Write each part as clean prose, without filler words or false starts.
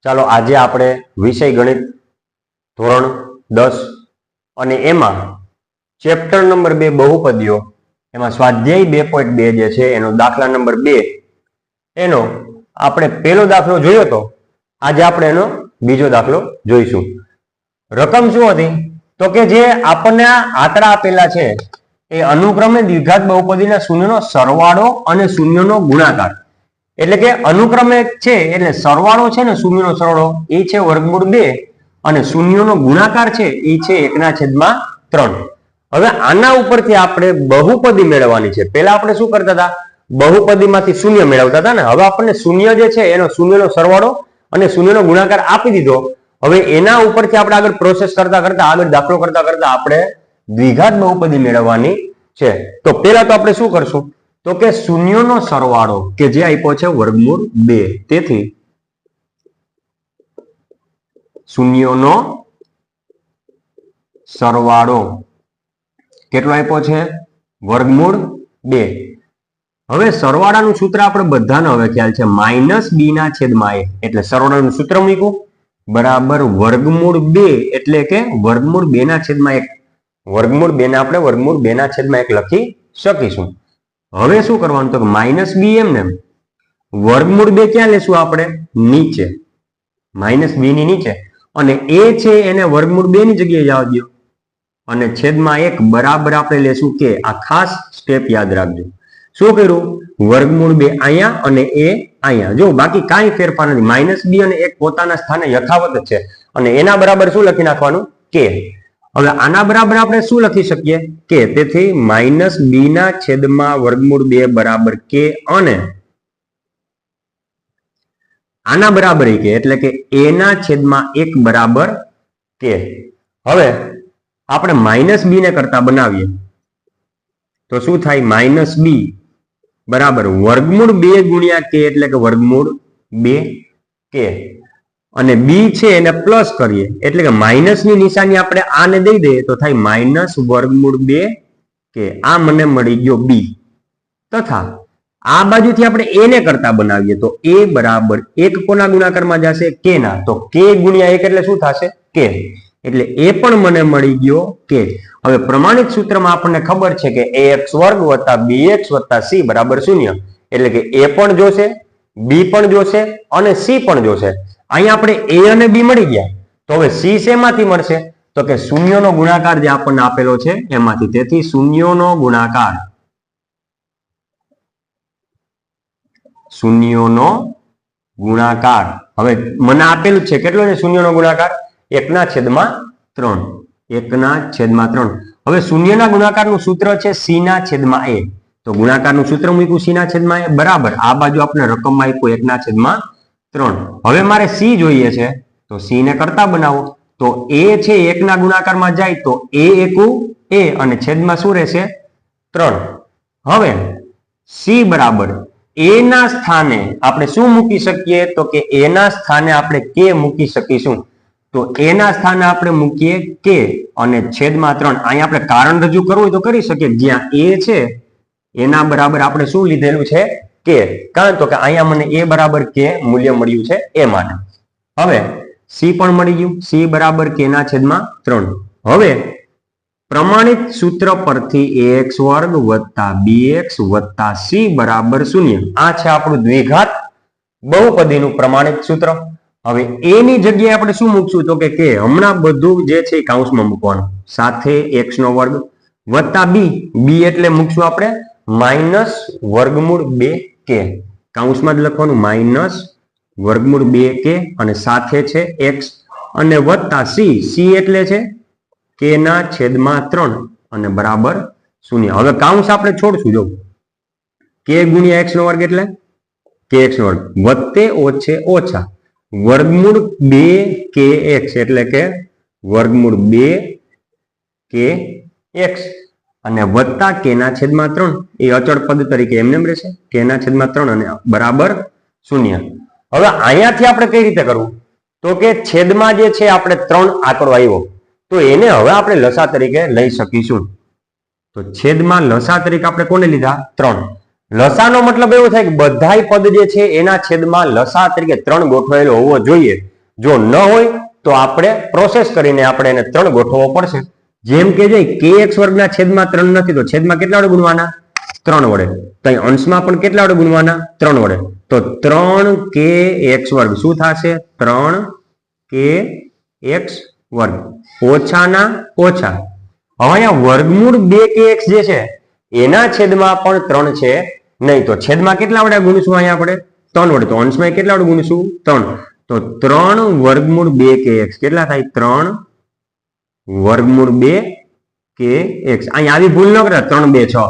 ચાલો આજે આપણે વિષય ગણિત ધોરણ 10 અને એમાં ચેપ્ટર નંબર 2 બહુપદીઓ એમાં સ્વાધ્યાય 2.2 જે છે એનો દાખલા નંબર 2 એનો આપણે પહેલો દાખલો જોયો તો આજે આપણે એનો બીજો દાખલો જોઈશું. રકમ શું હતી તો કે જે આપણને આ આંકડા આપેલા છે એ અનુક્રમે દ્વિઘાત બહુપદીના શૂન્યનો સરવાળો અને શૂન્યનો ગુણાકાર, એટલે કે અનુક્રમે છે એટલે સરવાળો છે ને શૂન્યનો સરવાળો એ છે વર્ગમૂળ 2 અને શૂન્યનો ગુણાકાર છે એ છે 1/3. હવે આના ઉપરથી આપણે બહુપદી મેળવવાની છે. પહેલા આપણે શું કરતા હતા, બહુપદીમાંથી શૂન્ય મેળવતા હતા ને. હવે આપણને શૂન્ય જે છે એનો શૂન્યનો સરવાળો અને શૂન્યનો ગુણાકાર આપી દીધો. હવે એના ઉપરથી આપણે આગળ પ્રોસેસ કરતા કરતા આગળ દાખલો કરતા કરતા આપણે દ્વિઘાત બહુપદી મેળવવાની છે. તો પહેલા તો આપણે શું કરશું તો કે શૂન્યનો સરવાળો કે જે આપ્યો છે વર્ગમૂળ 2, તેથી શૂન્યનો સરવાળો કેટલો આપ્યો છે વર્ગમૂળ 2. હવે સરવાળાનું સૂત્ર આપણે બધાને હવે ખ્યાલ છે -b/a, એટલે સરવાળાનું સૂત્ર મૂક્યું બરાબર વર્ગમૂળ 2 એટલે કે વર્ગમૂળ 2/1. વર્ગમૂળ 2 ને આપણે વર્ગમૂળ 2/1 લખી શકીશું. હવે શું કરવાનું તો -b એમને વર્ગમૂળ 2 ક્યાં લેશું આપણે નીચે, -b ની નીચે, અને a છે એને વર્ગમૂળ 2 ની જગ્યાએ જવા દો અને છેદમાં 1 બરાબર આપણે લેશું કે. આ ખાસ સ્ટેપ યાદ રાખજો. શું કર્યું, વર્ગમૂળ 2 અહીંયા અને a અહીંયા, જો બાકી કાંઈ ફેરફાર નથી. -b અને 1 પોતાના સ્થાને યથાવત જ છે અને એના બરાબર શું લખી નાખવાનું કે. હવે આના બરાબર આપણે શું લખી શકીએ કે, તેથી -b/વર્ગમૂળ 2 બરાબર કે, અને આના બરાબર કે એટલે કે a/1 બરાબર કે. હવે આપણે -b ને કરતા બનાવીએ તો શું થાય, -b બરાબર વર્ગમૂળ 2 ગુણ્યા કે એટલે કે વર્ગમૂળ 2 કે, અને b છે એને પ્લસ કરીએ એટલે કે માઇનસ ની નિશાની આપણે આને દઈ દઈએ તો થાય વર્ગમૂળ 2 કે. આ મને મળી ગયો b. તથા આ બાજુથી આપણે a ને કરતા બનાવીએ તો a બરાબર 1 કોના ગુણાકારમાં જશે k ના, તો k ગુણ્યા 1 એટલે શું થશે k, એટલે એ પણ મને મળી ગયો કે. હવે પ્રમાણિત સૂત્રમાં આપણને ખબર છે કે ax² + bx + c બરાબર 0, એટલે કે a પણ જોશે, b પણ જોશે અને c પણ જોશે. અહીંયા આપણે a અને b મળી ગયા, તો હવે c શેમાંથી મળશે તો કે શૂન્યનો ગુણાકાર જે આપણને આપેલો છે એમાંથી. તેથી શૂન્યનો ગુણાકાર, શૂન્યનો ગુણાકાર હવે મને આપેલું છે કેટલો છે શૂન્યનો ગુણાકાર 1/3. 1/3. હવે શૂન્યના ગુણાકારનું સૂત્ર છે c/a, તો ગુણાકારનું સૂત્ર મૂક્યું c/a બરાબર આ બાજુ આપણે રકમમાં આપ્યું 1/3. હવે મારે c જોઈએ છે તો c ને કરતા બનાવો તો a છે 1 ના ગુણાકારમાં જાય તો a એકુ a અને છેદમાં શું રહેશે 3. હવે c બરાબર a ના સ્થાને આપણે શું મૂકી શકીએ તો કે a ના સ્થાને આપણે k મૂકી શકીશું. તો a ના સ્થાને આપણે મૂકીએ k અને છેદમાં 3. અહીંયા આપણે કારણ રજૂ કરવું હોય તો કરી શકીએ, જ્યાં a છે એના બરાબર આપણે શું લીધેલું છે k, કારણ તો કે અહીંયા મને a બરાબર k મૂલ્ય મળ્યું છે એ માટે. હવે c પણ મળી ગયું, c બરાબર k/3. હવે પ્રમાણિત સૂત્ર પરથી ax² + bx + c બરાબર 0. આ છે આપણું દ્વિઘાત બહુપદીનું પ્રમાણિત સૂત્ર. હવે a ની જગ્યાએ આપણે શું મૂકશું તો કે હમણાં બધું જે છે કૌંસમાં મૂકવાનું, સાથે x² + b એટલે મૂકશું આપણે -વર્ગમૂળ 2k, કૌંસમાં જ લખવાનું -વર્ગમૂળ 2k, અને સાથે છે x અને વત્તા c એટલે છે k/3 અને બરાબર 0. હવે કૌંસ આપણે છોડશું, જો k ગુણ્યા x² એટલે kx² વત્તે ઓછે ઓછા વર્ગમૂળ 2kx એટલે કે વર્ગમૂળ 2kx અને વત્તા k/3 એ અચળ પદ તરીકે એમને રહેશે k/3 અને બરાબર 0. હવે અહીંયાથી આપણે કઈ રીતે કરવું તો કે છેદમાં જે છે આપણે 3 આંકડો આવ્યો તો એને હવે આપણે લસા તરીકે લઈ શકીશું. તો છેદમાં લસા તરીકે આપણે કોને લીધા 3. લસાનો મતલબ એવો થાય કે બધાય પદ જે છે એના છેદમાં લસા તરીકે 3 ગોઠવાયેલો હોવો જોઈએ. જો ન હોય તો આપણે પ્રોસેસ કરીને આપણે એને 3 ગોઠવવો પડશે. જેમ કે જે kx વર્ગના છેદમાં 3 નથી તો છેદમાં કેટલા વડે ગુણવાના? 3 વડે. તો અહીં અંશમાં પણ કેટલા વડે ગુણવાના? 3 વડે. તો 3kx વર્ગ શું થશે? 3kx વર્ગ ઓછાના ઓછા. હવે અહીંયા વર્ગમૂળ 2kx જે છે એના છેદમાં પણ 3 છે નહીં. તો છેદમાં કેટલા વડે ગુણીશું? અહીંયા આપણે 3 વડે. તો અંશમાં કેટલા વડે ગુણીશું? 3. તો 3 વર્ગમૂળ 2kx કેટલા થાય? 3 વર્ગમૂળ 2kx. અહીંયા આવી ભૂલ ન કરે 3 2 6.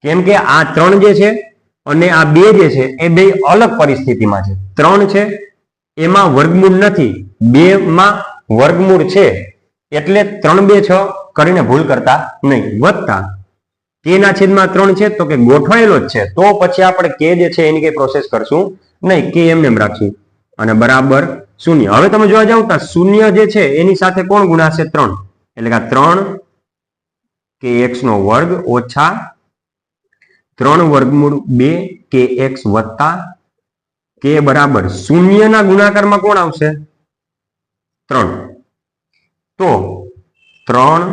કેમ કે આ 3 જે છે અને આ 2 જે છે એ બે અલગ પરિસ્થિતિમાં છે. 3 છે એમાં વર્ગમૂળ નથી, 2 માં વર્ગમૂળ છે, એટલે 3 2 6 કરીને ભૂલ કરતા નહીં. વત્તા k ના છેદમાં 3 છે તો કે ગોઠવાયેલો જ છે, તો પછી આપણે k જે છે એની કઈ પ્રોસેસ કરશું નહીં, k એમને એમ રાખશું અને બરાબર 0. હવે તમે જોવા જાવ તો 0 જે છે એની સાથે કોણ ગુણાશે? 3. એટલે કે 3 kx નો વર્ગ ઓછા 3 વર્ગમૂળ 2kx વત્તા k બરાબર 0 ના ગુણાકારમાં કોણ આવશે? 3. તો 3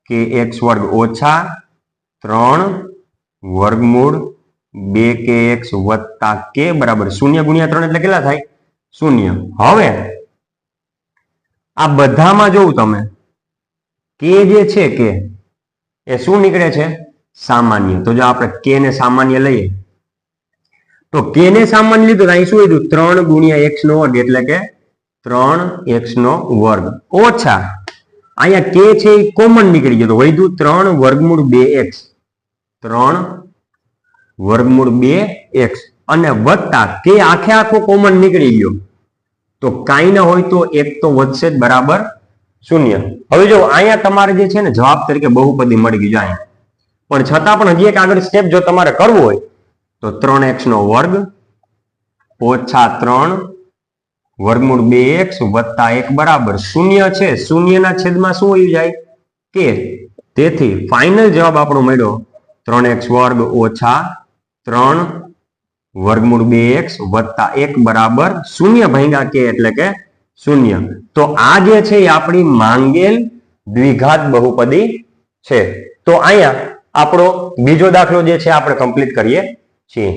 kx વર્ગ ઓછા 3 વર્ગમૂળ 2kx વત્તા k બરાબર 0 ગુણ્યા 3 એટલે કેટલા થાય? 0. હવે આ બધામાં જોવું તમે k જે છે કે એ શું નીકળે છે? સામાન્ય. તો જો આપણે k ને સામાન્ય લઈએ તો k ને સામાન્ય લીધું અહીં શું લીધું? 3 ગુણ્યા x નો વર્ગ એટલે કે 3x નો વર્ગ ઓછા અહીંયા k છે એ કોમન નીકળી ગયો તો વધ્યું 3 વર્ગમૂળ 2x, 3 વર્ગમૂળ 2x અને વત્તા k આખે આખો કોમન નીકળી ગયો તો કાંઈ ન હોય તો એક તો વધશે જ બરાબર 0. હવે જો અહીંયા તમારે જે છે ને જવાબ તરીકે બહુપદી મળી ગયું અહીંયા, પણ છતાં પણ હજી એક આગળ સ્ટેપ જો તમારે કરવું હોય તો 3x નો વર્ગ ઓછા 3 વર્ગમૂળ 2x વત્તા 1 બરાબર 0 છે. 0 ના છેદમાં શું આવી જાય? k. તેથી ફાઇનલ જવાબ આપણો મળ્યો 3x વર્ગ ઓછા 3 વર્ગમૂળ 2x વત્તા 1 બરાબર 0 ભાગ્યા k એટલે કે 0. તો આ જે છે એ આપણી માંગેલ દ્વિઘાત બહુપદી છે. તો અહીંયા આપણો બીજો દાખલો જે છે આપણે કમ્પ્લીટ કરીએ છીએ.